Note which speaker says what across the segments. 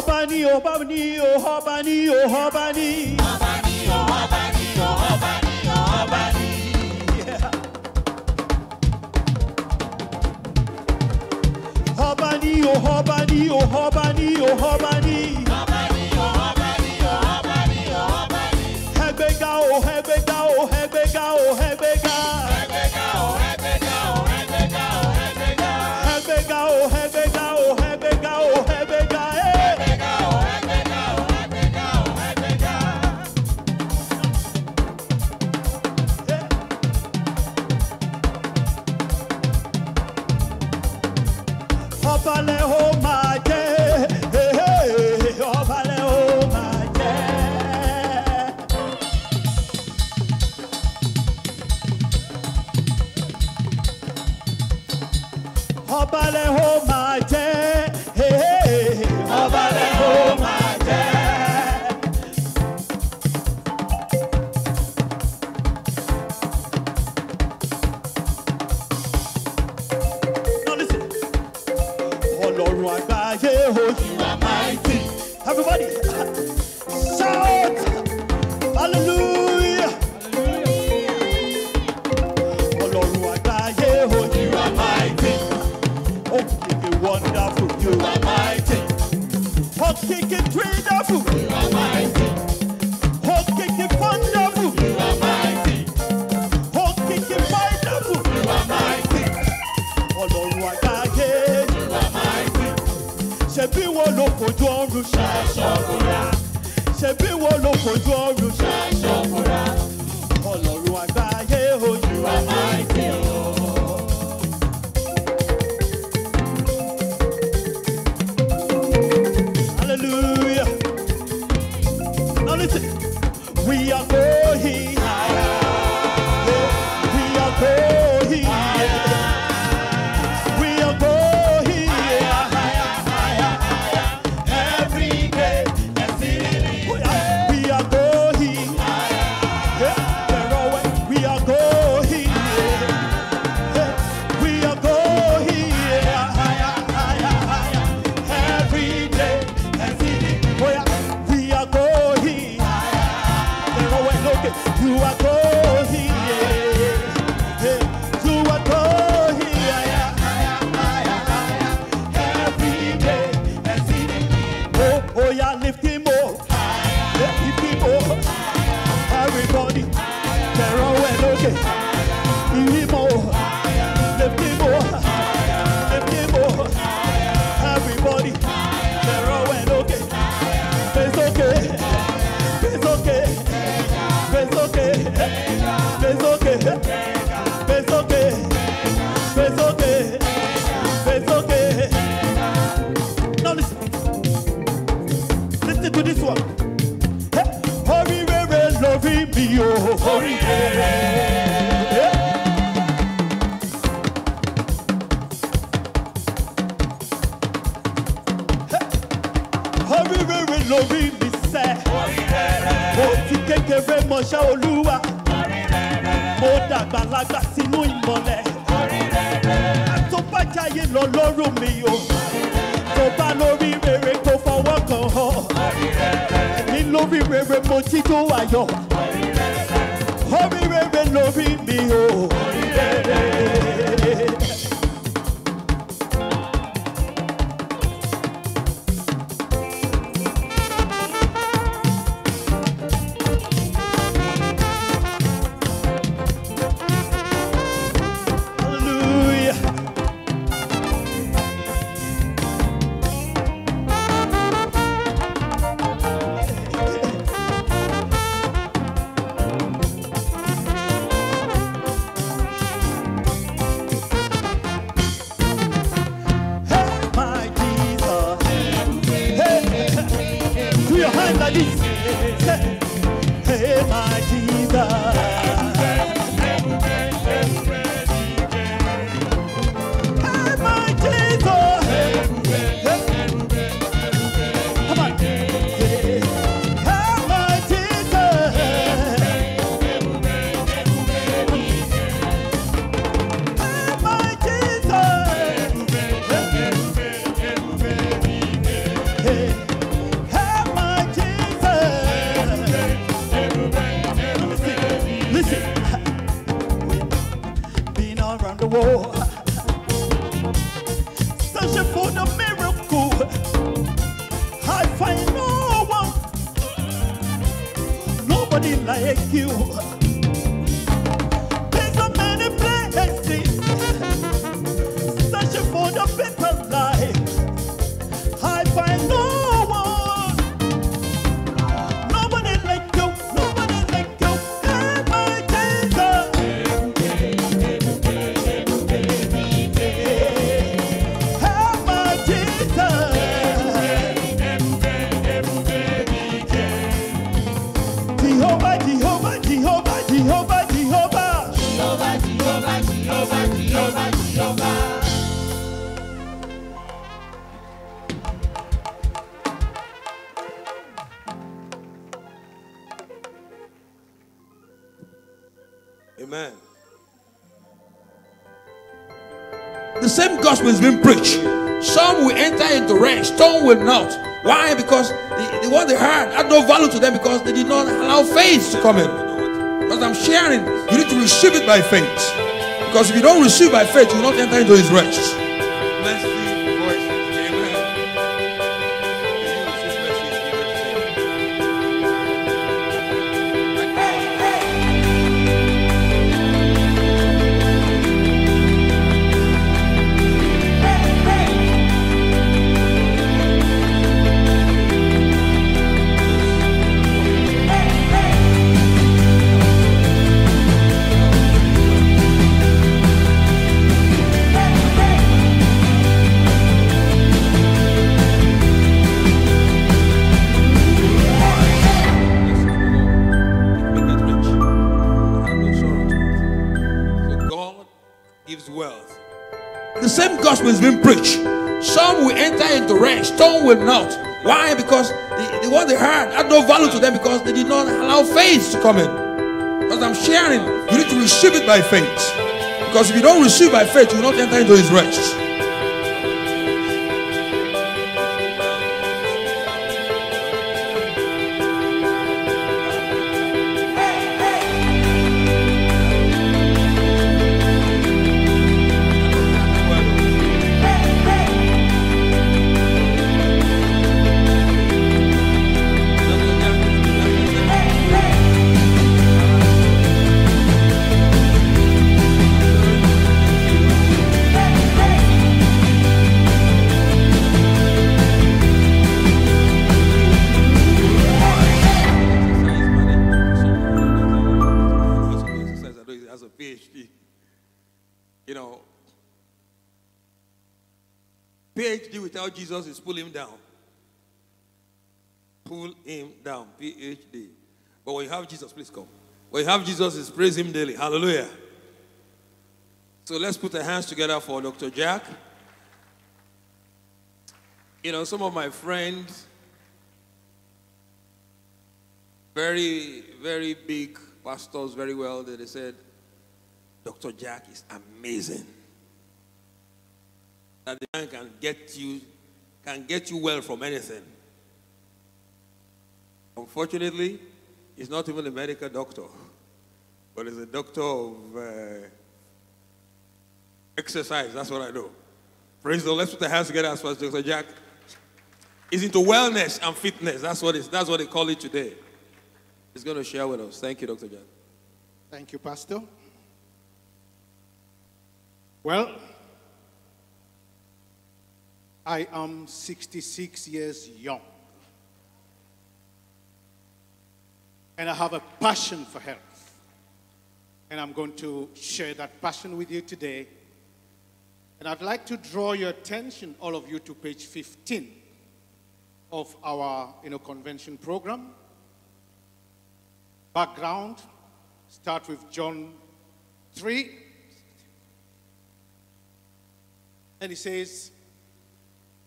Speaker 1: Obani, Obani, Obani, Obani.
Speaker 2: Obani, Obani, Obani, Obani.
Speaker 1: Obani, Obani, Obani, Obani. Hebega, oh, Hebega, oh, Hebega, oh, Hebega. Hebega, oh, Hebega, oh, Hebega, oh, Hebega. Hebega, oh, Hebega, oh, Hebega, oh, Hebega. Hebega, oh, Hebega, oh, Hebega, oh, Hebega. Obale, oh, my day. Hey, hey, Obale, oh, my day. Obale, oh, my day. Hey, hey, Obale, oh, my day. Now listen. Ọlọ́run àgbáyé, oh, you are mighty. Everybody, shout, hallelujah. Ọlọ́run àgbáyé, oh, you are mighty. Oh, kìkì wonderful, you are mighty. Oh, kìkì wonderful, you are mighty. Oh, kìkì wonderful, you are mighty. Oh, kìkì wonderful, you are mighty. Ọlọ́run àgbáyé, you are mighty. Ṣebí wo ló fojú ọ̀run ṣàṣọ̀bùrà? Ṣebí wo ló fojú ọ̀run ṣàṣọ̀bùrà? Ọlọ́run àgbáyé, oh, you are mighty. Hallelujah. Now listen, we are going higher. Yeah, we are going higher. We are going higher. Every day, we are going higher. Yeah, we are going higher. We are going higher. Every day, we are going higher. You are going higher. You are going higher. Every day, oh yeah, lift him up. Lift him up. Everybody, they're all okay. Lift him up. Lift him up. Lift him up. Everybody, they're all okay. It's okay. It's okay. It's okay. It's okay. It's okay. It's okay. It's okay. Now listen. Listen to this one. Hurry, rere, love me, oh. Hurry, rere. Hurry, rere, love me, say. Mo ti kékeré mọṣẹ́ Olúwa. Mo dàgbà lágbà sínú ìmọ́lẹ̀. Àtọ́bàjáyé lọ lọ́rùn mi o. Tó bá lórí rere kó fọwọ́ kan hàn. Ní lórí rere mo jí tó ayọ̀. Orí rere lórí mi o. Hallelujah. Hey, my Jesus. Hey, my Jesus. Come on. Hey, my Jesus. Hey, my Jesus. Hey, like you. Been so many places, searching for the better life. I find no one, nobody like you, nobody like you. Hey, my Jesus. Hey, my Jesus. Jehovah, Jehovah, Jehovah, Jehovah, Jehovah.
Speaker 2: Jehovah, Jehovah, Jehovah, Jehovah, Jehovah.
Speaker 3: Amen. The same gospel is being preached. Some will enter into rest, some will not. Why? Because the what they heard had no value to them because they did not allow faith to come in. Because I'm sharing, you need to receive it by faith. Because if you don't receive by faith, you will not enter into his rest. Mercy, voice, amen. The same gospel is being preached. Some will enter into rest, some will not. Why? Because the what they heard had no value to them because they did not allow faith to come in. Because I'm sharing, you need to receive it by faith. Because if you don't receive by faith, you will not enter into his rest. You know, PhD without Jesus is pull him down. Pull him down. PhD. But when you have Jesus, please come. When you have Jesus, is praise him daily. Hallelujah. So let's put our hands together for Dr. Jack. You know, some of my friends, very, very big pastors, very well, they said, Dr. Jack is amazing. That the man can get you well from anything. Unfortunately, he's not even a medical doctor, but he's a doctor of exercise. That's what I know. Praise the Lord. Let's put our hands together as far as Dr. Jack is into wellness and fitness. That's what they call it today. He's going to share with us. Thank you, Dr. Jack.
Speaker 4: Thank you, Pastor. Well, I am 66 years young. And I have a passion for health. And I'm going to share that passion with you today. And I'd like to draw your attention, all of you, to page 15 of our convention program. Background, start with John 3. And he says,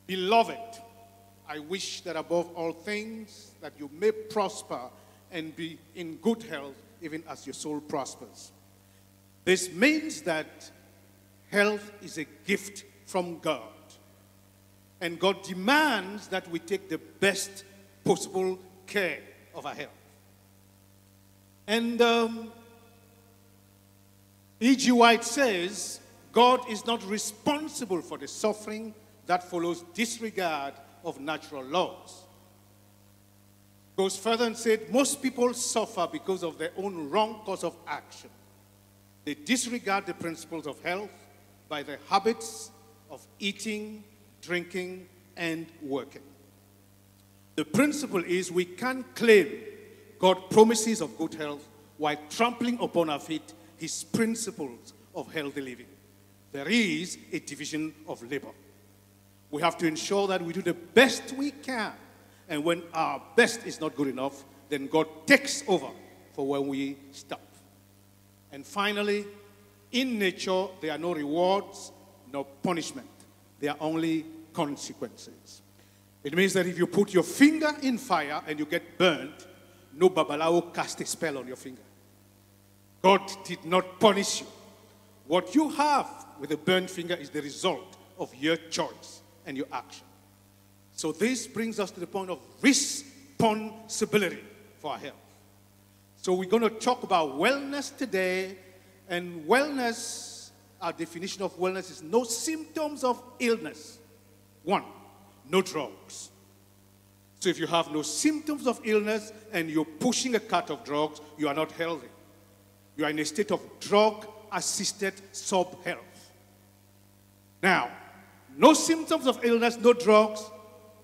Speaker 4: Beloved, I wish that above all things that you may prosper and be in good health, even as your soul prospers. This means that health is a gift from God. And God demands that we take the best possible care of our health. And E.G. White says, God is not responsible for the suffering that follows disregard of natural laws. Goes further and said, most people suffer because of their own wrong course of action. They disregard the principles of health by their habits of eating, drinking, and working. The principle is we can't claim God's promises of good health while trampling upon our feet his principles of healthy living. There is a division of labor. We have to ensure that we do the best we can. And when our best is not good enough, then God takes over for when we stop. And finally, in nature, there are no rewards, no punishment. There are only consequences. It means that if you put your finger in fire and you get burnt, no babalawo cast a spell on your finger. God did not punish you. What you have with a burnt finger is the result of your choice and your action. So this brings us to the point of responsibility for our health. So we're going to talk about wellness today. And wellness, our definition of wellness is no symptoms of illness. 1, no drugs. So if you have no symptoms of illness and you're pushing a cart of drugs, you are not healthy. You are in a state of drug-assisted sub-health. Now, no symptoms of illness, no drugs,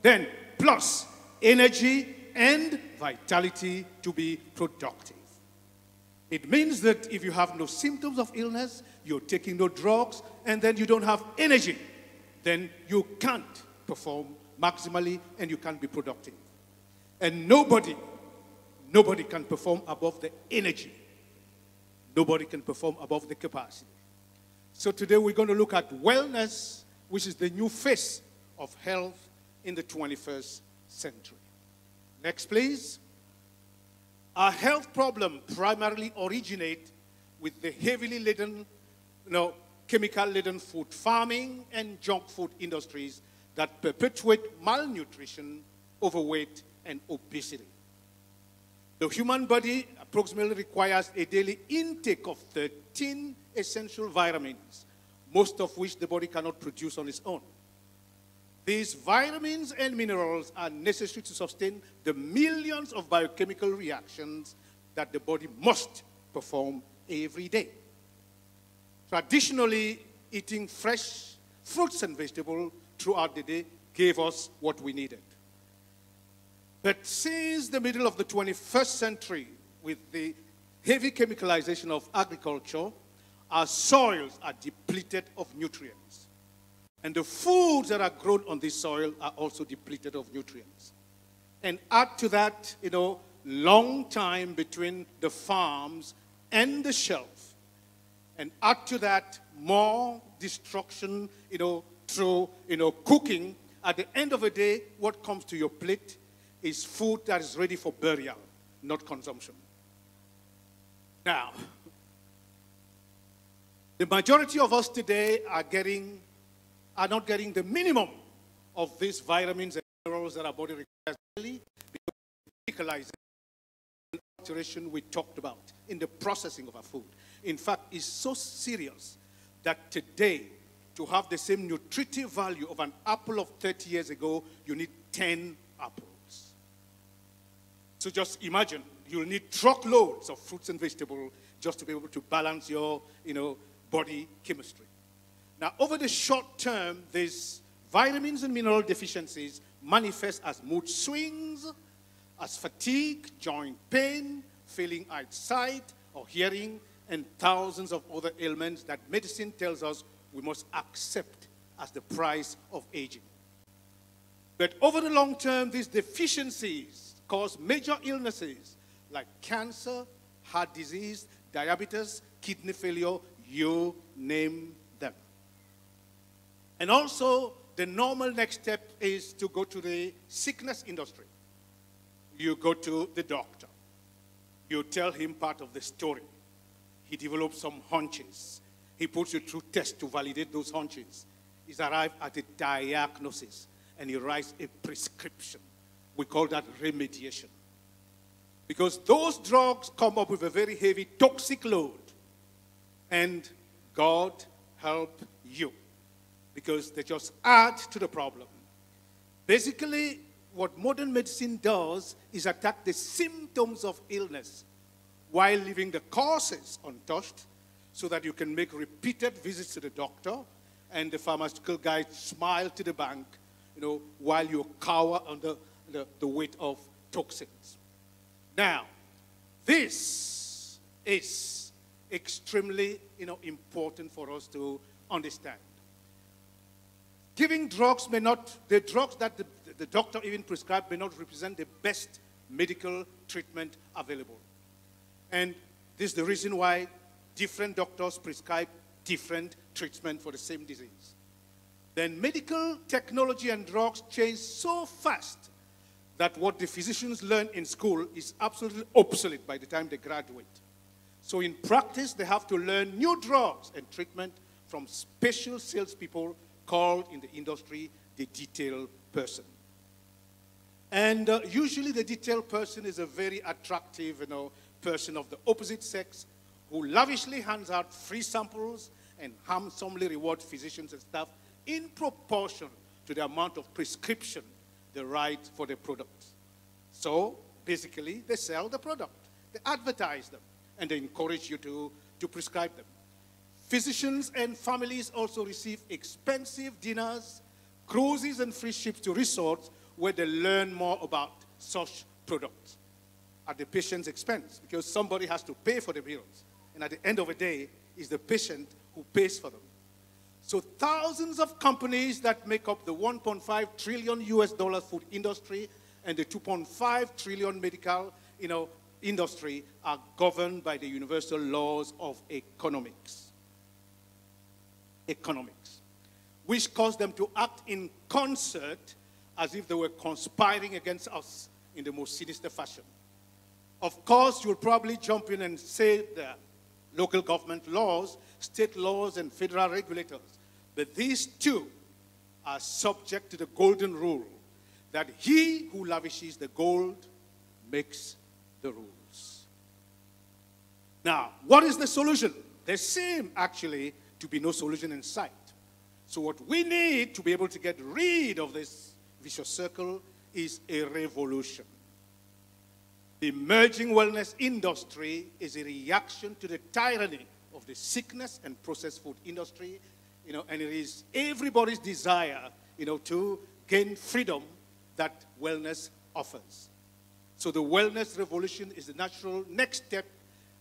Speaker 4: then plus energy and vitality to be productive. It means that if you have no symptoms of illness, you're taking no drugs, and then you don't have energy, then you can't perform maximally and you can't be productive. And nobody can perform above the energy. Nobody can perform above the capacity. So today we're going to look at wellness, which is the new face of health in the 21st century. Next, please. Our health problem primarily originate with the heavily laden, chemical-laden food farming and junk food industries that perpetuate malnutrition, overweight, and obesity. The human body approximately requires a daily intake of 13 essential vitamins, most of which the body cannot produce on its own. These vitamins and minerals are necessary to sustain the millions of biochemical reactions that the body must perform every day. Traditionally, eating fresh fruits and vegetables throughout the day gave us what we needed. But since the middle of the 21st century, with the heavy chemicalization of agriculture, our soils are depleted of nutrients. And the foods that are grown on this soil are also depleted of nutrients. And add to that, long time between the farms and the shelf. And add to that, more destruction, through, cooking. At the end of the day, what comes to your plate is food that is ready for burial, not consumption. Now, the majority of us today are not getting the minimum of these vitamins and minerals that our body requires daily because of the alteration we talked about in the processing of our food. In fact, it's so serious that today, to have the same nutritive value of an apple of 30 years ago, you need 10 apples. So just imagine, you'll need truckloads of fruits and vegetables just to be able to balance your, body chemistry. Now, over the short term, these vitamins and mineral deficiencies manifest as mood swings, as fatigue, joint pain, failing eyesight or hearing, and thousands of other ailments that medicine tells us we must accept as the price of aging. But over the long term, these deficiencies cause major illnesses like cancer, heart disease, diabetes, kidney failure, you name them. And also, the normal next step is to go to the sickness industry. You go to the doctor. You tell him part of the story. He develops some hunches. He puts you through tests to validate those hunches. He's arrived at a diagnosis, and he writes a prescription. We call that remediation. Because those drugs come up with a very heavy toxic load. And God help you. Because they just add to the problem. Basically, what modern medicine does is attack the symptoms of illness while leaving the causes untouched so that you can make repeated visits to the doctor and the pharmaceutical guy smile to the bank, while you cower under the weight of toxins. Now, this is extremely, important for us to understand. Giving drugs the drugs that the doctor even prescribed may not represent the best medical treatment available. And this is the reason why different doctors prescribe different treatment for the same disease. Then medical technology and drugs change so fast that what the physicians learn in school is absolutely obsolete by the time they graduate. So in practice, they have to learn new drugs and treatment from special salespeople called in the industry the detail person. And usually the detail person is a very attractive, person of the opposite sex who lavishly hands out free samples and handsomely rewards physicians and staff in proportion to the amount of prescription they write for the product. So basically, they sell the product, they advertise them, and they encourage you to prescribe them. Physicians and families also receive expensive dinners, cruises, and free trips to resorts where they learn more about such products at the patient's expense, because somebody has to pay for the bills. And at the end of the day, it's the patient who pays for them. So thousands of companies that make up the 1.5 trillion US dollar food industry and the 2.5 trillion medical, industry are governed by the universal laws of economics, which cause them to act in concert as if they were conspiring against us in the most sinister fashion. Of course, you'll probably jump in and say that local government laws, state laws, and federal regulators, but these two are subject to the golden rule that he who lavishes the gold makes the rules. Now, what is the solution? There seems actually to be no solution in sight. So what we need to be able to get rid of this vicious circle is a revolution. The emerging wellness industry is a reaction to the tyranny of the sickness and processed food industry, and it is everybody's desire, to gain freedom that wellness offers. So the wellness revolution is the natural next step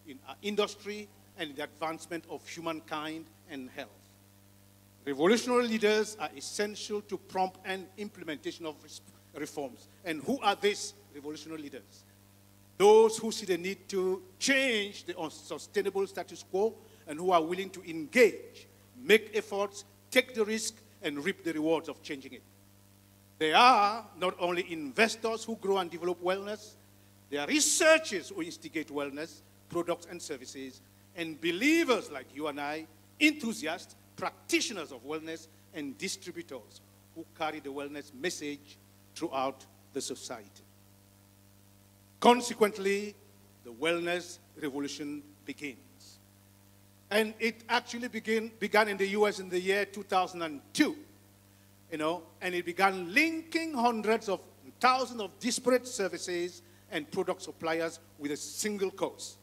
Speaker 4: in our industry and in the advancement of humankind and health. Revolutionary leaders are essential to prompt and implementation of reforms. And who are these revolutionary leaders? Those who see the need to change the unsustainable status quo and who are willing to engage, make efforts, take the risk, and reap the rewards of changing it. They are not only investors who grow and develop wellness, they are researchers who instigate wellness, products and services, and believers like you and I, enthusiasts, practitioners of wellness, and distributors who carry the wellness message throughout the society. Consequently, the wellness revolution begins. And it actually began in the US in the year 2002, and it began linking hundreds of thousands of disparate services and product suppliers with a single cause.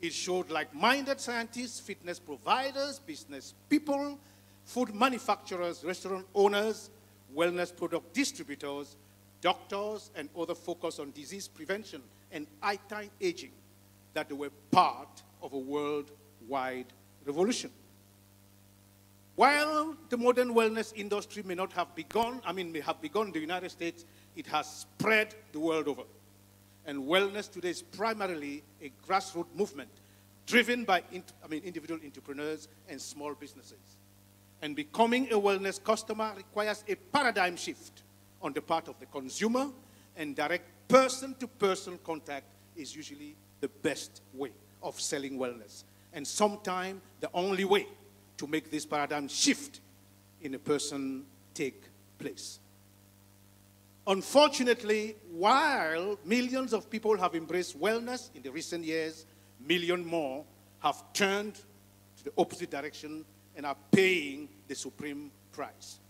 Speaker 4: It showed like-minded scientists, fitness providers, business people, food manufacturers, restaurant owners, wellness product distributors, doctors, and other focus on disease prevention and anti-aging, that they were part of a worldwide revolution. While the modern wellness industry may have begun in the United States, it has spread the world over. And wellness today is primarily a grassroots movement driven by individual entrepreneurs and small businesses. And becoming a wellness customer requires a paradigm shift on the part of the consumer, and direct person-to-person contact is usually the best way of selling wellness, and sometimes the only way to make this paradigm shift in a person take place. Unfortunately, while millions of people have embraced wellness in the recent years, millions more have turned to the opposite direction and are paying the supreme price.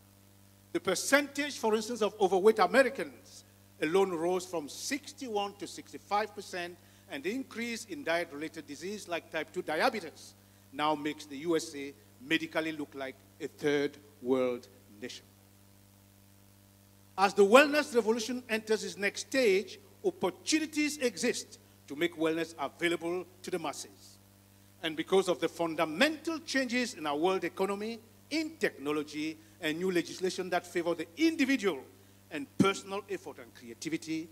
Speaker 4: The percentage, for instance, of overweight Americans alone rose from 61 to 65%, and the increase in diet-related disease like type 2 diabetes now makes the USA medically look like a third world nation. As the wellness revolution enters its next stage, opportunities exist to make wellness available to the masses. And because of the fundamental changes in our world economy, in technology, and new legislation that favor the individual and personal effort and creativity,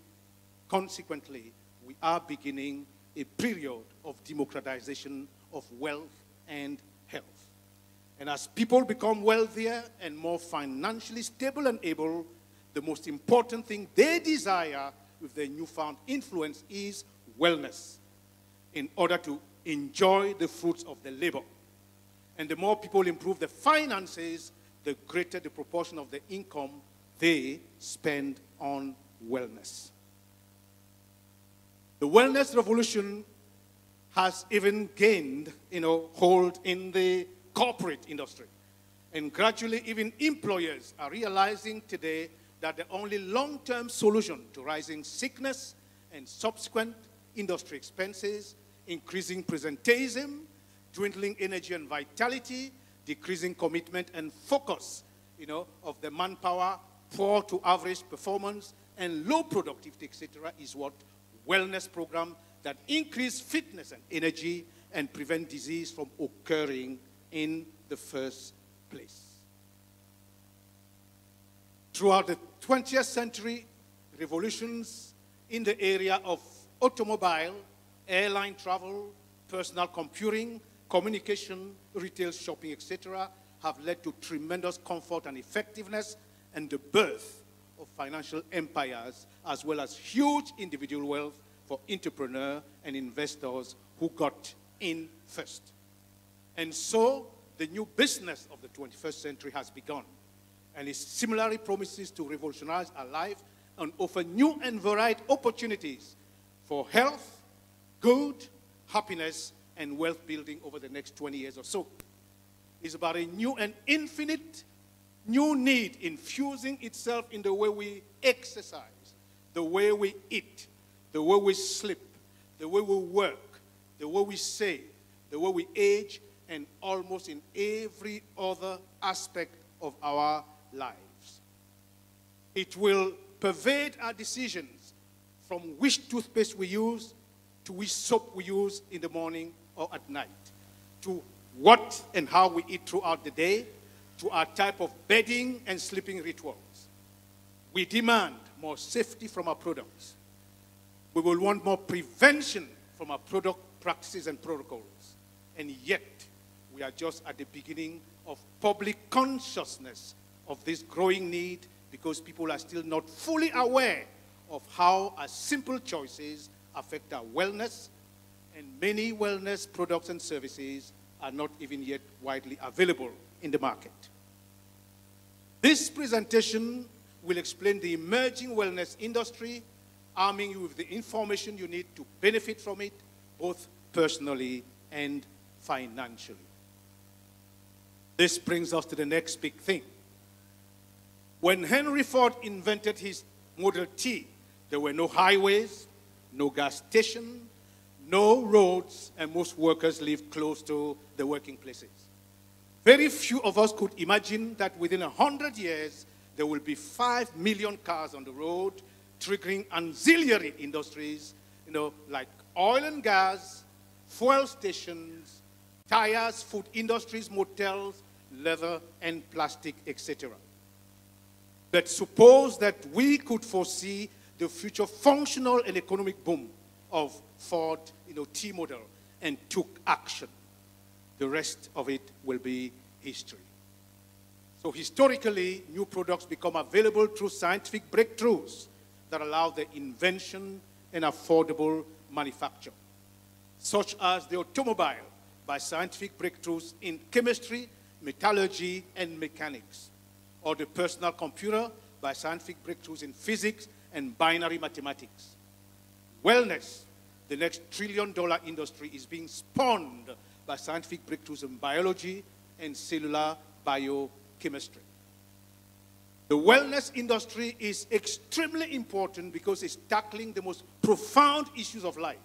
Speaker 4: consequently, we are beginning a period of democratization of wealth and health. And as people become wealthier and more financially stable and able, the most important thing they desire with their newfound influence is wellness, in order to enjoy the fruits of their labor. And the more people improve their finances, the greater the proportion of the income they spend on wellness. The wellness revolution has even gained, hold in the corporate industry. And gradually, even employers are realizing today that the only long-term solution to rising sickness and subsequent industry expenses, increasing presenteeism, dwindling energy and vitality, decreasing commitment and focus, of the manpower, poor to average performance, and low productivity, etc., is what wellness program that increase fitness and energy and prevent disease from occurring in the first place. Throughout the 20th century, revolutions in the area of automobile, airline travel, personal computing, communication, retail shopping, etc., have led to tremendous comfort and effectiveness and the birth of financial empires, as well as huge individual wealth for entrepreneurs and investors who got in first. And so, the new business of the 21st century has begun, and it similarly promises to revolutionize our life and offer new and varied opportunities for health, good, happiness, and wealth building over the next 20 years or so. It's about a new and infinite new need infusing itself in the way we exercise, the way we eat, the way we sleep, the way we work, the way we save, the way we age, and almost in every other aspect of our lives. It will pervade our decisions from which toothpaste we use to which soap we use in the morning or at night, to what and how we eat throughout the day, to our type of bedding and sleeping rituals. We demand more safety from our products. We will want more prevention from our product practices and protocols. And yet, we are just at the beginning of public consciousness of this growing need, because people are still not fully aware of how our simple choices affect our wellness, and many wellness products and services are not even yet widely available in the market. This presentation will explain the emerging wellness industry, arming you with the information you need to benefit from it, both personally and financially. This brings us to the next big thing. When Henry Ford invented his Model T, there were no highways, no gas station, no roads, and most workers lived close to the working places. Very few of us could imagine that within 100 years, there will be 5 million cars on the road, triggering ancillary industries, like oil and gas, fuel stations, tires, food industries, motels, leather, and plastic, etc. But suppose that we could foresee the future functional and economic boom of Ford, T model, and took action. The rest of it will be history. So historically, new products become available through scientific breakthroughs that allow the invention and affordable manufacture, such as the automobile by scientific breakthroughs in chemistry, metallurgy, and mechanics, or the personal computer by scientific breakthroughs in physics and binary mathematics. Wellness, the next trillion-dollar industry, is being spawned by scientific breakthroughs in biology and cellular biochemistry. The wellness industry is extremely important because it's tackling the most profound issues of life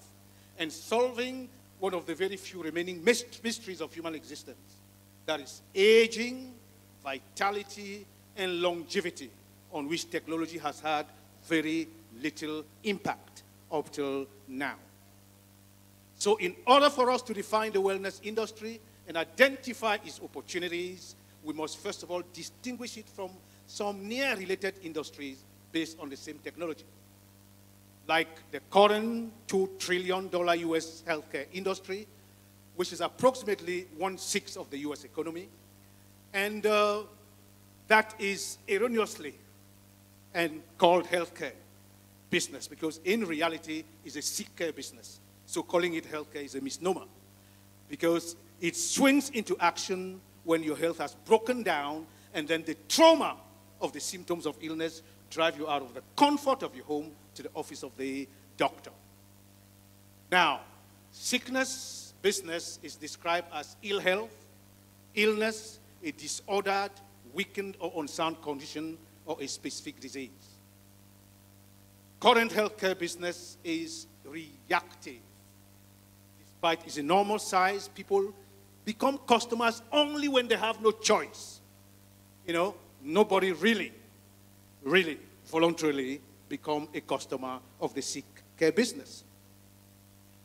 Speaker 4: and solving one of the very few remaining mysteries of human existence. That is aging, vitality, and longevity, on which technology has had very little impact up till now. So in order for us to define the wellness industry and identify its opportunities, we must first of all distinguish it from some near-related industries based on the same technology, like the current $2 trillion U.S. healthcare industry, which is approximately 1/6 of the U.S. economy, and that is erroneously and called healthcare business, because in reality it's a sick care business. So calling it healthcare is a misnomer, because it swings into action when your health has broken down, and then the trauma of the symptoms of illness drive you out of the comfort of your home to the office of the doctor. Now, sickness business is described as ill health, illness, a disordered, weakened, or unsound condition, or a specific disease. Current healthcare business is reactive. Despite its enormous size, people become customers only when they have no choice. You know, nobody really voluntarily become a customer of the sick care business.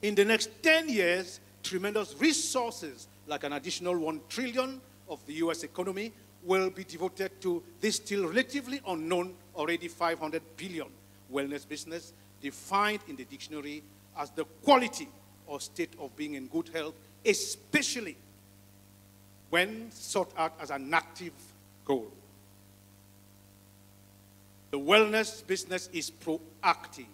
Speaker 4: In the next 10 years, tremendous resources, like an additional $1 trillion of the U.S. economy, will be devoted to this still relatively unknown, already $500 billion wellness business, defined in the dictionary as the quality or state of being in good health, especially when sought out as an active goal. The wellness business is proactive.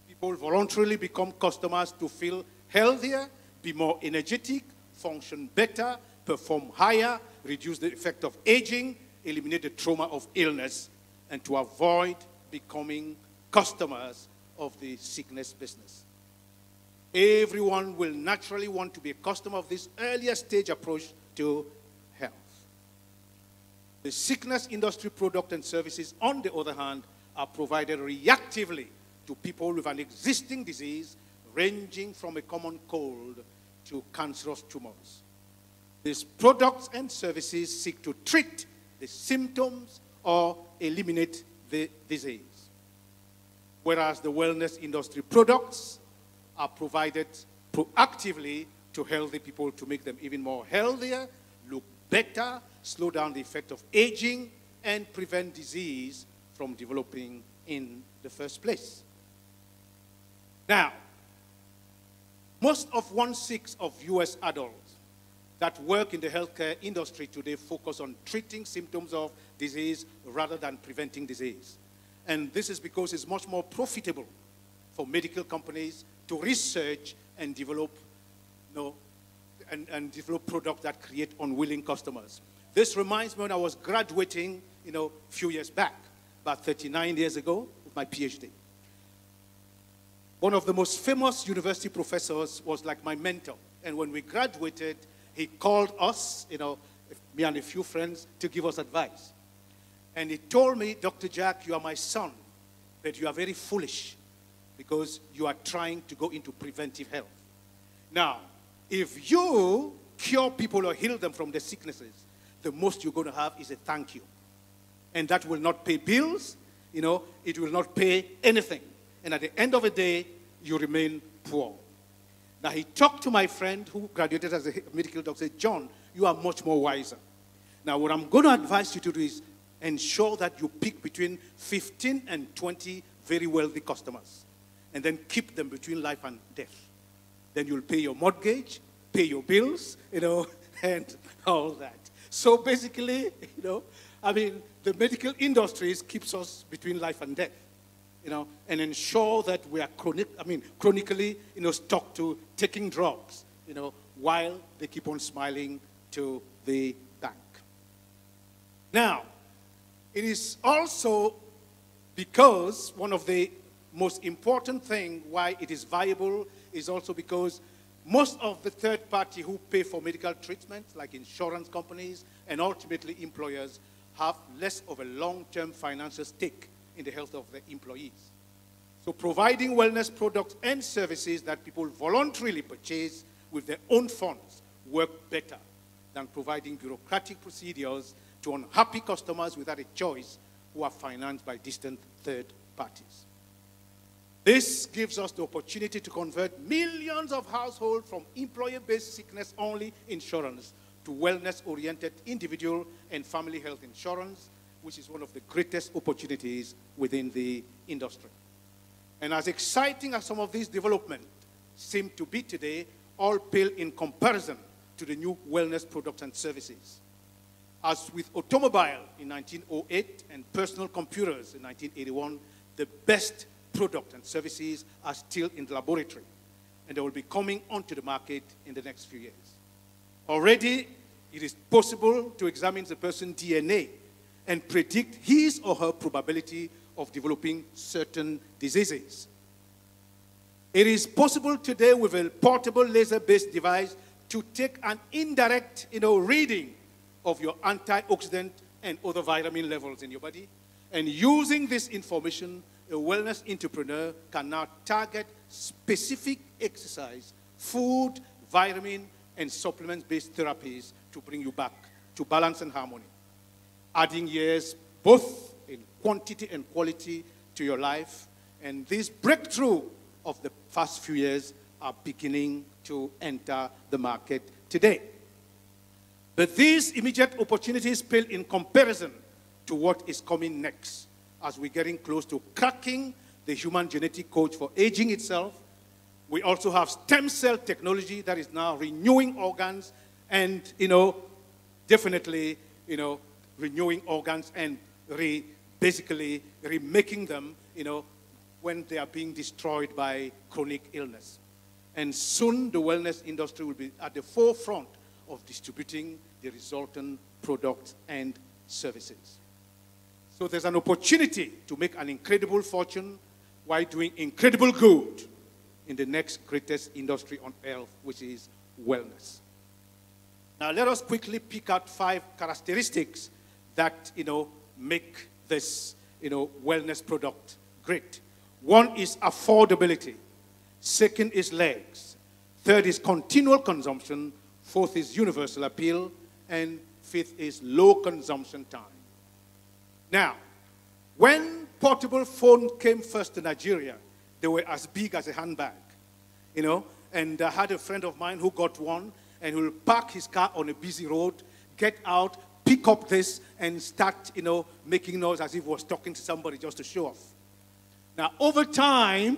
Speaker 4: People voluntarily become customers to feel healthier, be more energetic, function better, perform higher, reduce the effect of aging, eliminate the trauma of illness, and to avoid becoming customers of the sickness business. Everyone will naturally want to be a customer of this earlier stage approach to health. The sickness industry product and services, on the other hand, are provided reactively to people with an existing disease ranging from a common cold to cancerous tumors. These products and services seek to treat the symptoms or eliminate the disease, whereas the wellness industry products are provided proactively to healthy people to make them even more healthier, look better, slow down the effect of aging, and prevent disease from developing in the first place. Now, most of 1/6 of U.S. adults that work in the healthcare industry today focus on treating symptoms of disease rather than preventing disease. And this is because it's much more profitable for medical companies to research and develop, and develop products that create unwilling customers. This reminds me when I was graduating, a few years back, about 39 years ago, with my PhD. One of the most famous university professors was like my mentor. And when we graduated, he called us, me and a few friends, to give us advice. And he told me, Dr. Jack, you are my son, but you are very foolish because you are trying to go into preventive health. Now, if you cure people or heal them from their sicknesses, the most you're going to have is a thank you. And that will not pay bills, it will not pay anything. And at the end of the day, you remain poor. Now, he talked to my friend who graduated as a medical doctor, said, John, you are much more wiser. Now, what I'm going to advise you to do is ensure that you pick between 15 and 20 very wealthy customers, and then keep them between life and death. Then you'll pay your mortgage, pay your bills, and all that. So basically, the medical industry keeps us between life and death, and ensure that we are chronically, stuck to taking drugs, while they keep on smiling to the bank. Now, it is also because one of the most important things why it is viable is also because most of the third party who pay for medical treatment, like insurance companies and ultimately employers, have less of a long-term financial stake in the health of their employees. So providing wellness products and services that people voluntarily purchase with their own funds work better than providing bureaucratic procedures to unhappy customers without a choice who are financed by distant third parties. This gives us the opportunity to convert millions of households from employer-based sickness-only insurance to wellness-oriented individual and family health insurance, which is one of the greatest opportunities within the industry. And as exciting as some of these developments seem to be today, all pale in comparison to the new wellness products and services. As with automobile in 1908 and personal computers in 1981, the best products and services are still in the laboratory, and they will be coming onto the market in the next few years. Already, it is possible to examine the person's DNA and predict his or her probability of developing certain diseases. It is possible today with a portable laser-based device to take an indirect, reading of your antioxidant and other vitamin levels in your body. And using this information, a wellness entrepreneur can now target specific exercise, food, vitamin, and supplement-based therapies to bring you back to balance and harmony, adding years both in quantity and quality to your life. And this breakthrough of the past few years are beginning to enter the market today. But these immediate opportunities pale in comparison to what is coming next, as we're getting close to cracking the human genetic code for aging itself. We also have stem cell technology that is now renewing organs and, definitely, renewing organs and basically remaking them, when they are being destroyed by chronic illness. And soon the wellness industry will be at the forefront of distributing the resultant products and services. So there's an opportunity to make an incredible fortune while doing incredible good in the next greatest industry on earth, which is wellness. Now let us quickly pick out 5 characteristics that, make this, wellness product great. 1 is affordability. 2nd is legs. 3rd is continual consumption. 4th is universal appeal. And 5th is low consumption time. Now, when portable phone came first to Nigeria, they were as big as a handbag, And I had a friend of mine who got one, and he will park his car on a busy road, get out, pick up this, and start, making noise as if he was talking to somebody just to show off. Now, over time,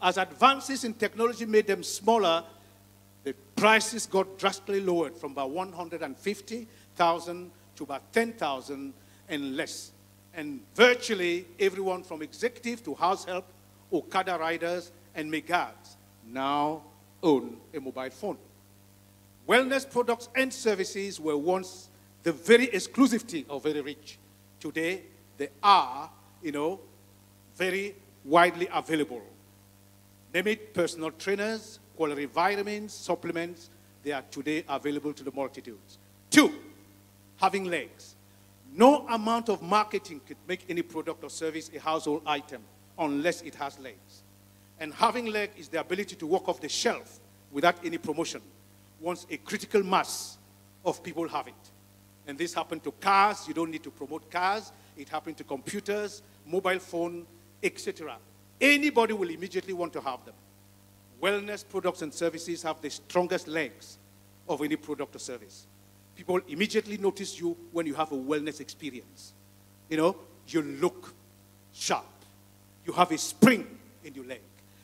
Speaker 4: as advances in technology made them smaller, the prices got drastically lowered from about 150,000 to about 10,000 and less. And virtually everyone from executive to house help, Okada riders, and megads now own a mobile phone. Wellness products and services were once the very exclusivity of very rich. Today, they are, very widely available. Name it, personal trainers, quality vitamins, supplements, they are today available to the multitudes. 2, having legs. No amount of marketing could make any product or service a household item unless it has legs. And having legs is the ability to walk off the shelf without any promotion once a critical mass of people have it. And this happened to cars. You don't need to promote cars. It happened to computers, mobile phone, etc. Anybody will immediately want to have them. Wellness products and services have the strongest legs of any product or service. People immediately notice you when you have a wellness experience. You look sharp. You have a spring in your leg.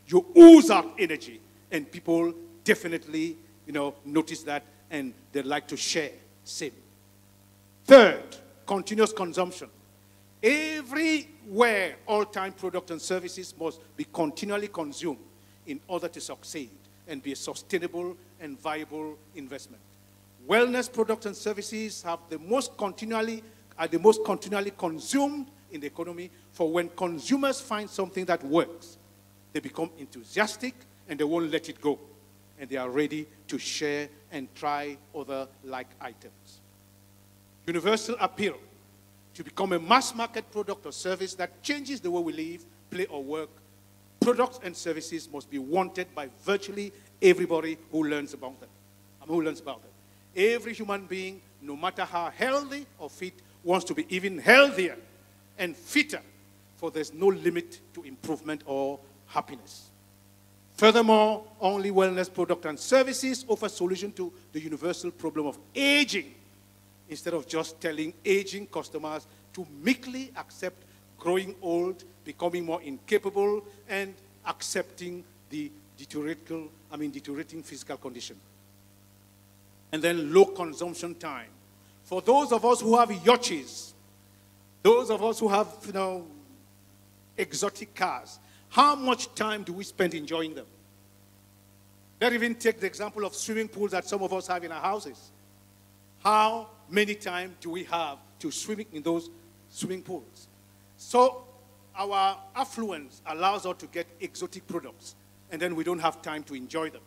Speaker 4: You ooze out energy, and people definitely, notice that, and they like to share. Same. 3rd, continuous consumption. Everywhere, all-time products and services must be continually consumed in order to succeed and be a sustainable and viable investment. Wellness products and services are the most continually consumed in the economy, for when consumers find something that works, they become enthusiastic and they won't let it go. And they are ready to share and try other like items. Universal appeal. to become a mass market product or service that changes the way we live, play, or work, products and services must be wanted by virtually everybody who learns about them. Every human being, no matter how healthy or fit, wants to be even healthier and fitter, for there's no limit to improvement or happiness. Furthermore, only wellness products and services offer solution to the universal problem of aging, instead of just telling aging customers to meekly accept growing old, becoming more incapable, and accepting the deteriorating physical condition. And then low consumption time. For those of us who have yachts, those of us who have, exotic cars, how much time do we spend enjoying them? Let's even take the example of swimming pools that some of us have in our houses. How many times do we have to swim in those swimming pools? So our affluence allows us to get exotic products, and then we don't have time to enjoy them.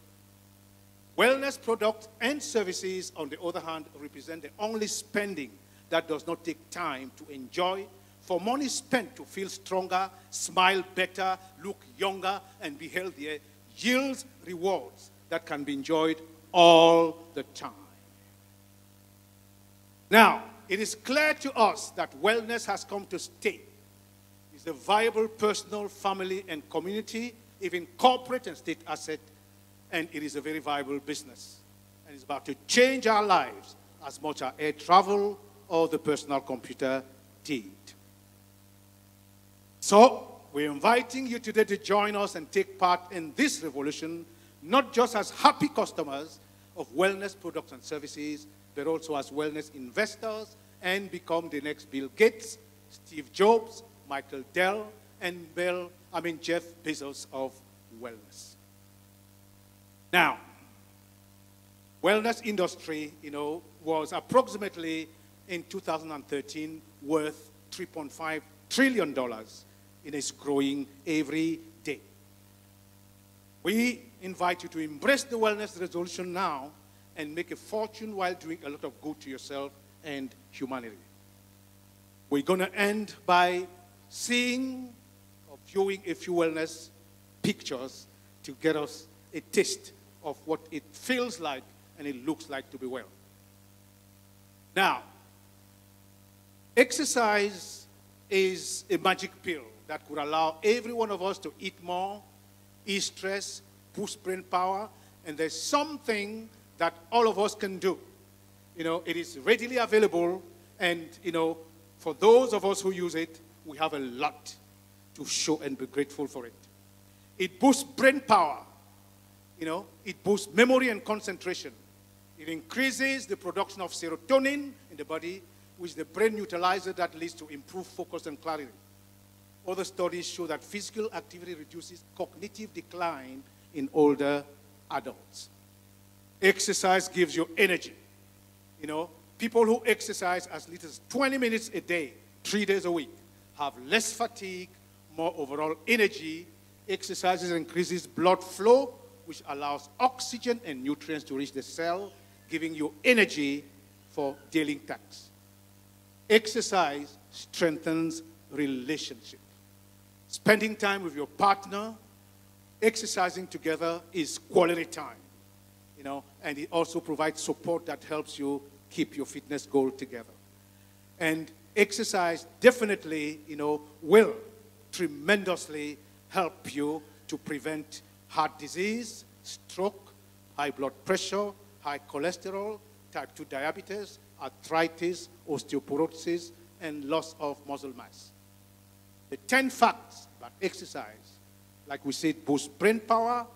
Speaker 4: Wellness products and services, on the other hand, represent the only spending that does not take time to enjoy. For money spent to feel stronger, smile better, look younger, and be healthier, yields rewards that can be enjoyed all the time. Now, it is clear to us that wellness has come to stay. It's a viable personal, family, and community, even corporate and state asset, and it is a very viable business. And it's about to change our lives as much as air travel or the personal computer did. So, we're inviting you today to join us and take part in this revolution, not just as happy customers of wellness products and services, but also as wellness investors, and become the next Bill Gates, Steve Jobs, Michael Dell, and Jeff Bezos of wellness. Now, wellness industry, was approximately in 2013 worth $3.5 trillion, and it's growing every day. We invite you to embrace the wellness revolution now and make a fortune while doing a lot of good to yourself and humanity. We're going to end by seeing or viewing a few wellness pictures to get us a taste of what it feels like and it looks like to be well. Now, exercise is a magic pill that could allow every one of us to eat more, ease stress, boost brain power, and there's something that all of us can do. It is readily available, and, for those of us who use it, we have a lot to show and be grateful for it. It boosts brain power. It boosts memory and concentration. It increases the production of serotonin in the body, which is the brain neutralizer that leads to improved focus and clarity. Other studies show that physical activity reduces cognitive decline in older adults. Exercise gives you energy. People who exercise as little as 20 minutes a day, 3 days a week, have less fatigue, more overall energy. Exercise increases blood flow, which allows oxygen and nutrients to reach the cell, giving you energy for daily tasks. Exercise strengthens relationship. Spending time with your partner, exercising together is quality time, and it also provides support that helps you keep your fitness goal together. And exercise definitely, will tremendously help you to prevent heart disease, stroke, high blood pressure, high cholesterol, type 2 diabetes, arthritis, osteoporosis, and loss of muscle mass. The 10 facts about exercise, like we said, boosts brain power,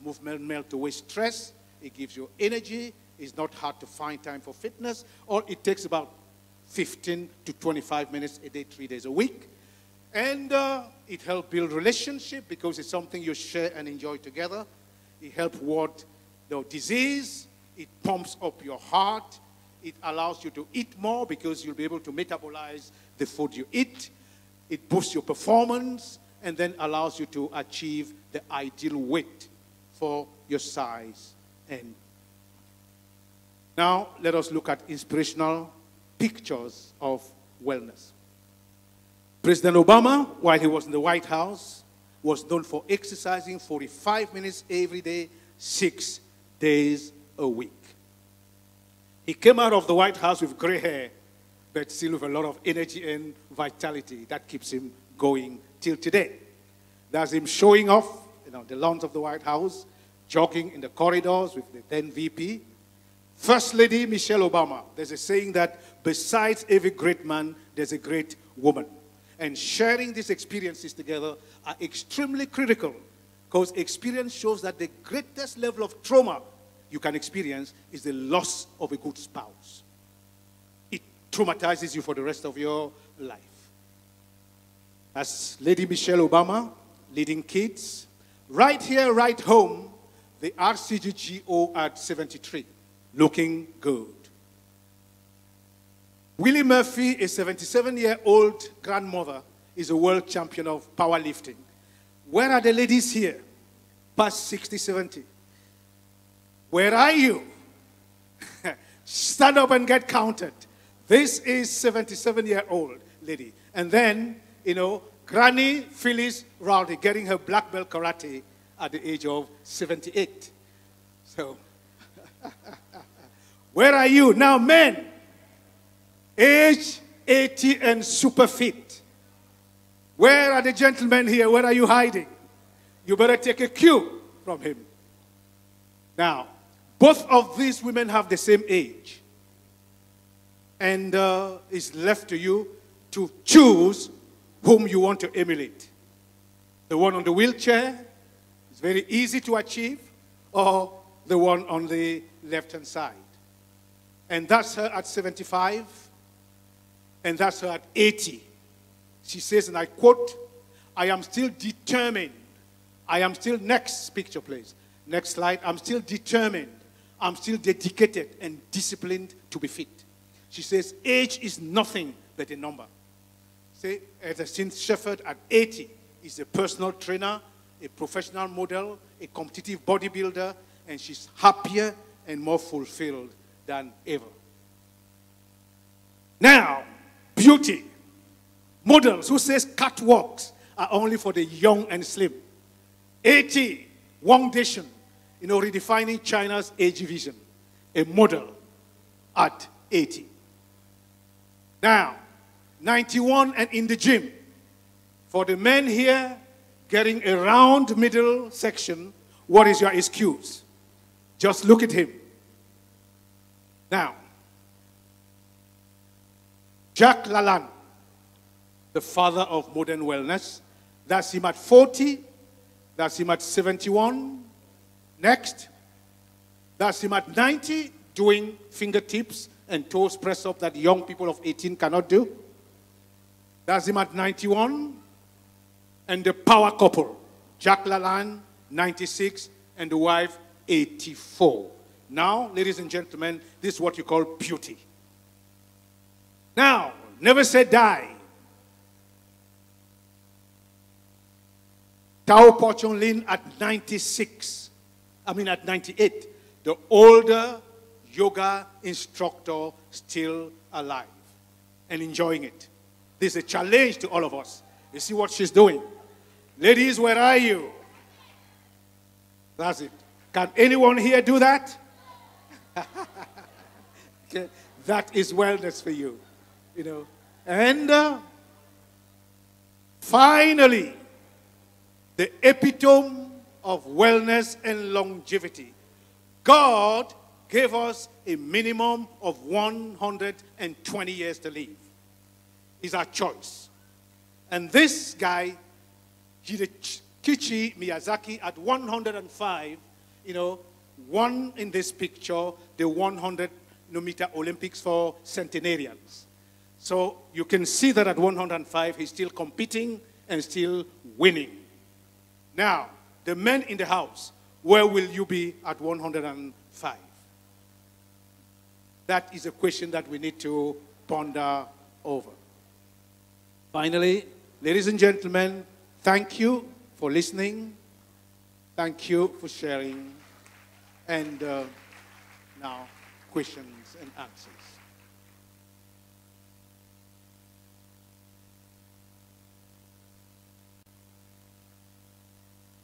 Speaker 4: movement melt away stress, it gives you energy, it's not hard to find time for fitness, or it takes about 15 to 25 minutes a day, 3 days a week. And it helps build relationship because it's something you share and enjoy together. It helps ward disease. It pumps up your heart. It allows you to eat more because you'll be able to metabolize the food you eat. It boosts your performance and then allows you to achieve the ideal weight for your size. And now let us look at inspirational pictures of wellness. President Obama, while he was in the White House, was known for exercising 45 minutes every day, 6 days a week. He came out of the White House with gray hair, but still with a lot of energy and vitality. That keeps him going till today. That's him showing off, the lawns of the White House, jogging in the corridors with the then VP. First Lady Michelle Obama, there's a saying that besides every great man, there's a great woman. And sharing these experiences together are extremely critical, because experience shows that the greatest level of trauma you can experience is the loss of a good spouse. It traumatizes you for the rest of your life. As Lady Michelle Obama, leading kids, right here, right home, the RCGGO at 73, looking good. Willie Murphy, a 77-year-old grandmother, is a world champion of powerlifting. Where are the ladies here? Past 60, 70. Where are you? Stand up and get counted. This is 77-year-old lady. And then, Granny Phyllis Rowley getting her black belt karate at the age of 78. So, where are you? Now, men, age 80 and super fit. Where are the gentlemen here? Where are you hiding? You better take a cue from him. Now, both of these women have the same age. And it's left to you to choose whom you want to emulate. The one on the wheelchair is very easy to achieve, or the one on the left-hand side. And that's her at 75, and that's her at 80. She says, and I quote, "I am still determined. I am still," next picture please, next slide, "I'm still determined. I'm still dedicated and disciplined to be fit." She says, age is nothing but a number. Say, Ernestine Shefford at 80 is a personal trainer, a professional model, a competitive bodybuilder, and she's happier and more fulfilled than ever. Now, beauty. Models who says catwalks are only for the young and slim. 80, Wang Deshen, redefining China's age vision. A model at 80. Now, 91 and in the gym. For the men here, getting a round middle section, what is your excuse? Just look at him. Now, Jacques Lalanne, the father of modern wellness. That's him at 40. That's him at 71. Next. That's him at 90, doing fingertips and toes press up that young people of 18 cannot do. That's him at 91. And the power couple, Jacques Lalanne, 96, and the wife, 84. Now, ladies and gentlemen, this is what you call beauty. Now, never say die. Tao Po Chun Lin at 98, the older yoga instructor still alive and enjoying it. This is a challenge to all of us. You see what she's doing? Ladies, where are you? That's it. Can anyone here do that? Okay. That is wellness for you. And finally, the epitome of wellness and longevity. God gave us a minimum of 120 years to live. It's our choice. And this guy, Hidekichi Miyazaki, at 105, won in this picture the 100-meter Olympics for centenarians. So you can see that at 105, he's still competing and still winning. Now, the men in the house, where will you be at 105? That is a question that we need to ponder over. Finally, ladies and gentlemen, thank you for listening. Thank you for sharing. And now, questions and answers.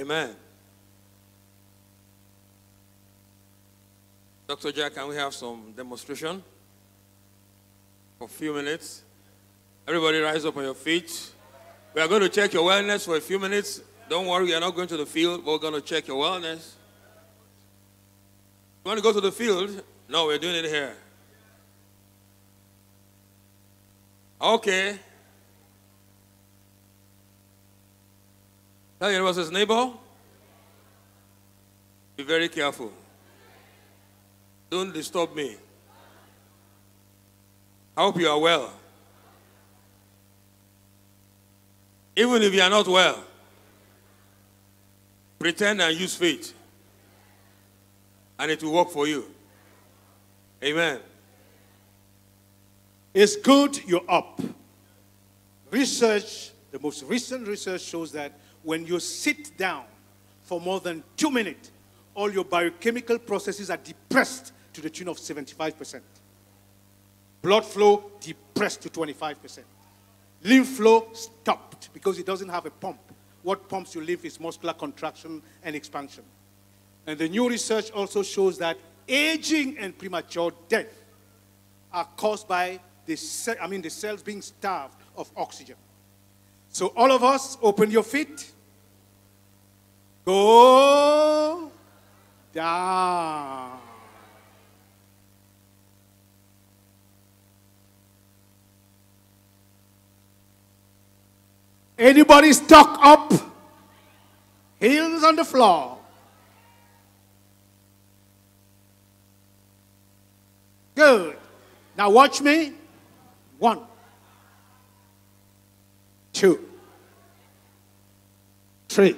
Speaker 3: Amen. Dr. Jack, can we have some demonstration for a few minutes? Everybody rise up on your feet. We are going to check your wellness for a few minutes. Don't worry, we are not going to the field, but we're going to check your wellness. You want to go to the field? No, we're doing it here. Okay. Tell your neighbor, be very careful. Don't disturb me. I hope you are well. Even if you are not well, pretend and use faith, and it will work for you. Amen.
Speaker 4: It's good you're up. Research, the most recent research shows that when you sit down for more than 2 minutes, all your biochemical processes are depressed to the tune of 75%. Blood flow depressed to 25%. Lymph flow stopped because it doesn't have a pump. What pumps your lymph is muscular contraction and expansion. And the new research also shows that aging and premature death are caused by the cells being starved of oxygen. So all of us, open your feet. Go down. Anybody stuck up? Heels on the floor. Good. Now watch me. 1, 2, 3,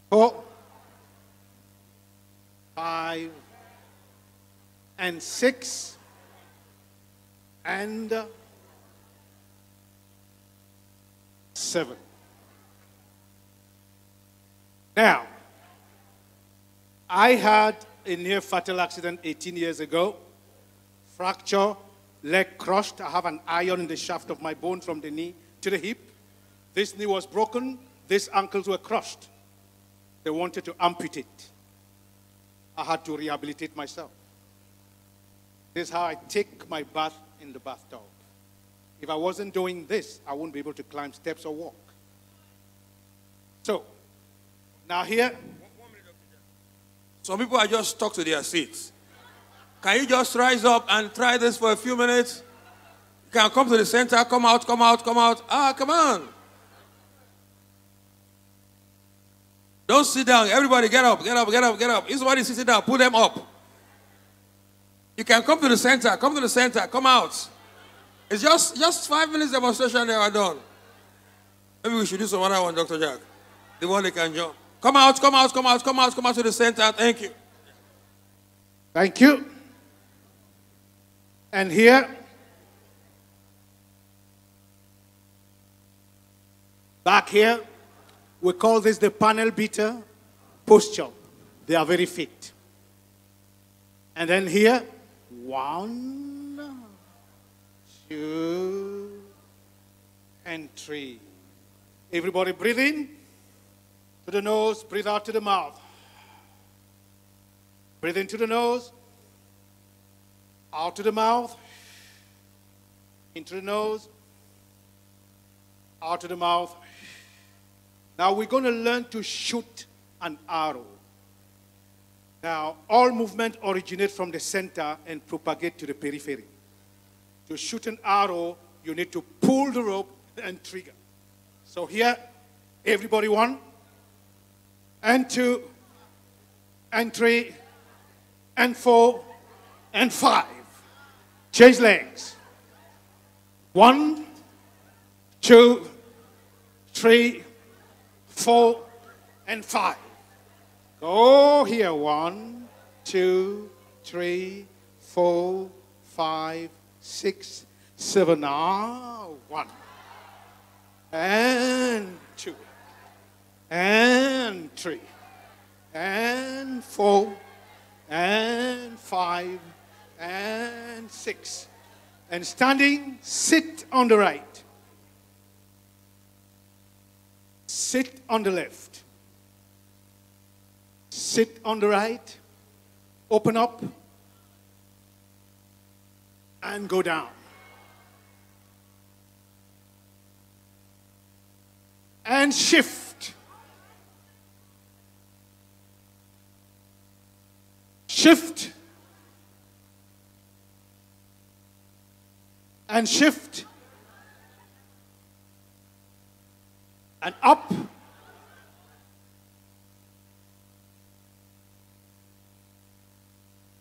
Speaker 4: 4, 5, and 6, and 7. Now, I had a near fatal accident 18 years ago. Fracture, leg crushed. I have an iron in the shaft of my bone from the knee to the hip. This knee was broken. These ankles were crushed. They wanted to amputate. I had to rehabilitate myself. This is how I take my bath in the bathtub. If I wasn't doing this, I wouldn't be able to climb steps or walk. So, now here.
Speaker 3: Some people are just stuck to their seats. Can you just rise up and try this for a few minutes? You can come to the center, come out, come out, come out. Ah, come on. Don't sit down. Everybody get up, get up, get up, get up. If somebody is sitting down, pull them up. You can come to the center, come out. It's just 5 minutes demonstration and they are done. Maybe we should do some other one, Dr. Jack. The one they can jump. Come out, come out, come out, come out, come out to the center. Thank you.
Speaker 4: Thank you. And here, back here, we call this the panel beater posture. They are very fit. And then here, 1, 2, and 3. Everybody breathe in to the nose, breathe out to the mouth. Breathe into the nose, out to the mouth, into the nose, out to the mouth. Now we're going to learn to shoot an arrow. Now, all movement originates from the center and propagate to the periphery. To shoot an arrow, you need to pull the rope and trigger. So here, everybody 1, and 2, and 3, and 4, and 5. Change legs. 1, 2, 3, 4, and 5. Go here. 1, 2, 3, 4, 5, 6, 7. Now 1, and 2, and 3, and 4, and 5, and 6. And standing, sit on the right. Sit on the left. Sit on the right. Open up. And go down. And shift. Shift. And shift. And up.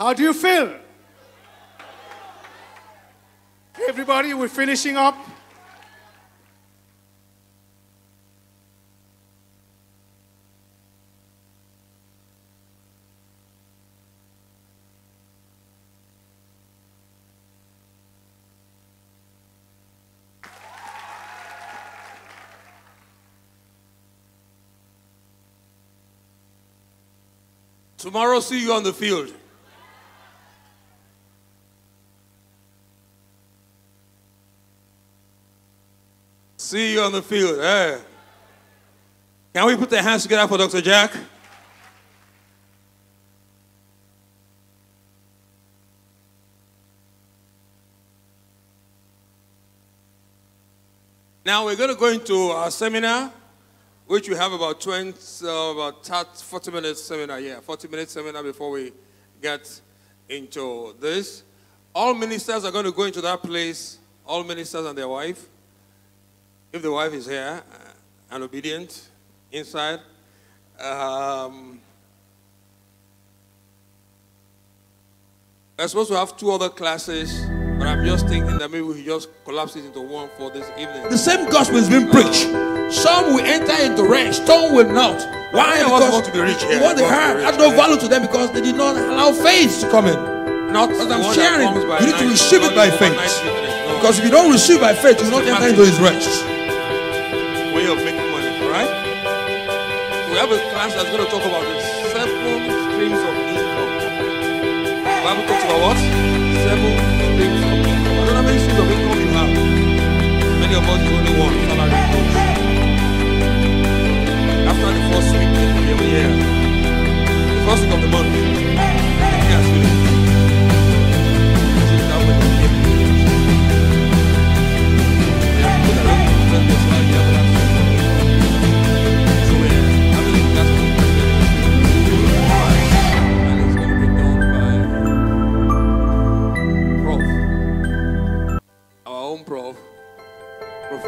Speaker 4: How do you feel? Everybody, we're finishing up.
Speaker 3: Tomorrow, see you on the field. See you on the field. Hey. Can we put the hands together for Dr. Jack? Now we're going to go into our seminar, which we have about 40 minutes seminar. Yeah, 40 minutes seminar before we get into this. All ministers are going to go into that place, all ministers and their wife. If the wife is here and obedient inside. We're supposed to have 2 other classes, but I'm just thinking that maybe we should just collapse it into one for this evening. The same gospel is being preached. Some will enter into rest, some will not. Why? Because want to be rich here. What they heard had no value to them because they did not allow faith to come in. Not as I'm sharing, you need to receive it by faith. Because if you don't receive by faith, you will not enter into his rest. Way of making money, right? We have a class that's going to talk about the 7 streams of income. The Bible talks about what? 7 streams of income. I don't know how many streams of income you have. Many of us is only one, salary coach. After the first week every year, the first week of the month, the year is finished. That way they give you. Put a lot of people in this life, yeah, but that's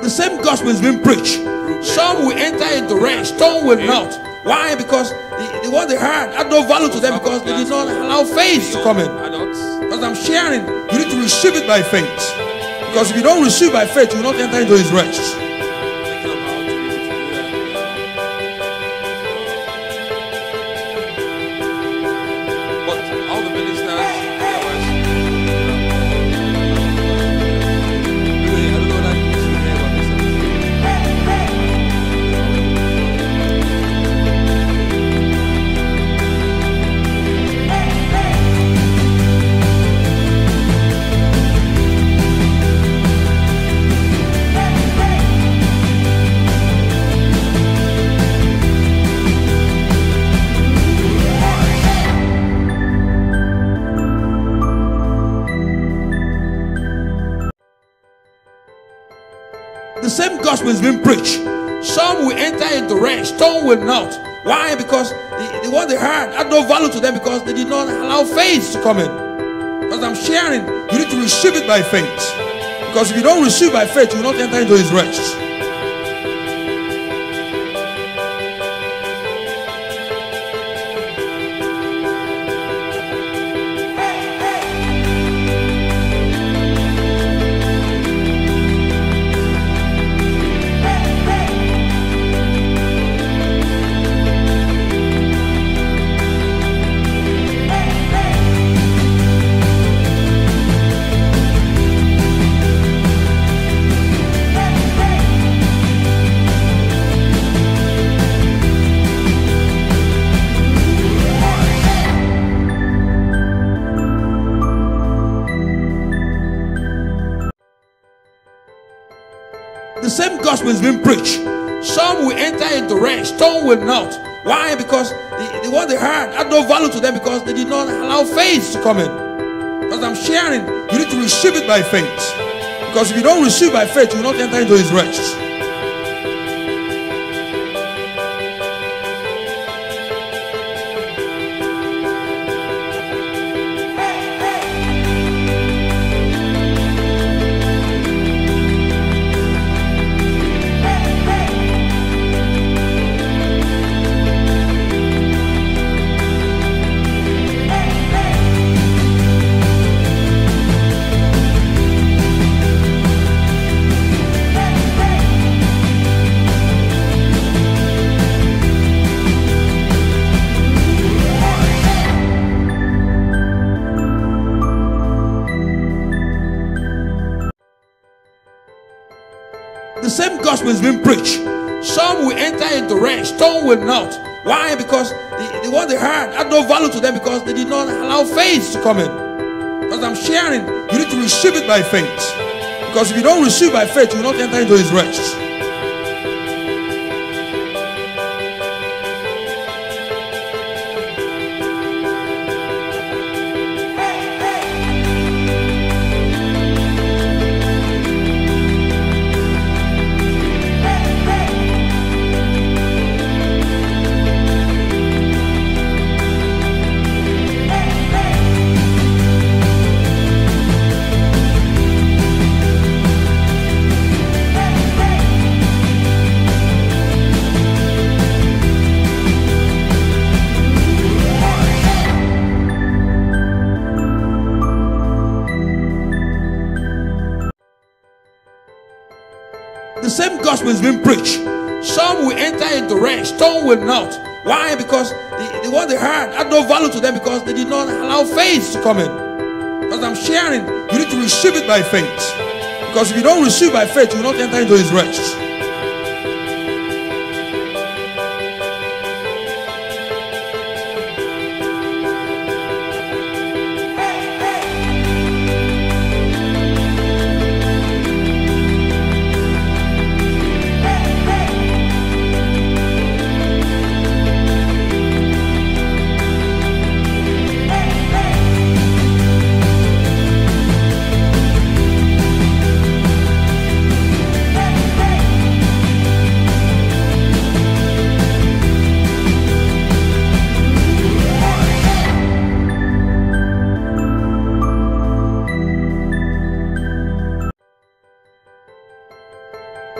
Speaker 3: the same gospel is being preached. Some will enter into rest, some will not. Why? Because what they heard had no value to them because they did not allow faith to come in. Because I'm sharing, you need to receive it by faith. Because if you don't receive by faith, you will not enter into his rest. The same gospel is being preached. Some will enter into rest, some will not. Why? Because what they heard had no value to them because they did not allow faith to come in. Because I'm sharing, you need to receive it by faith. Because if you don't receive by faith, you will not enter into his rest. The same gospel is being preached. Some will enter into rest, some will not. Why? Because the what they heard had no value to them because they did not allow faith to come in. As I'm sharing, you need to receive it by faith. Because if you don't receive by faith, you will not enter into his rest. The same gospel is being preached. Some will enter into rest, some will not. Why? Because the what they heard had no value to them because they did not allow faith to come in. As I'm sharing, you need to receive it by faith. Because if you don't receive by faith, you will not enter into his rest. The same gospel is being preached. Some will enter into rest, some will not. Why? Because the what they heard had no value to them because they did not allow faith to come in. As I'm sharing, you need to receive it by faith. Because if you don't receive by faith, you will not enter into his rest.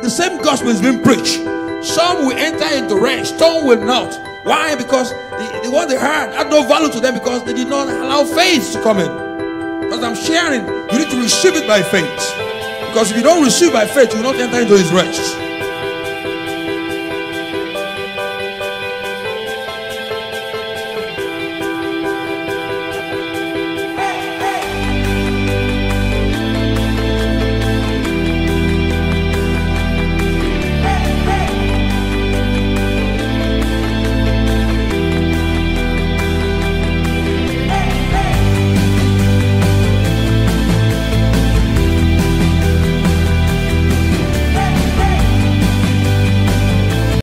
Speaker 3: The same gospel is being preached. Some will enter into rest, some will not. Why? Because the what they heard had no value to them because they did not allow faith to come in. As I'm sharing, you need to receive it by faith. Because if you don't receive by faith, you will not enter into his rest.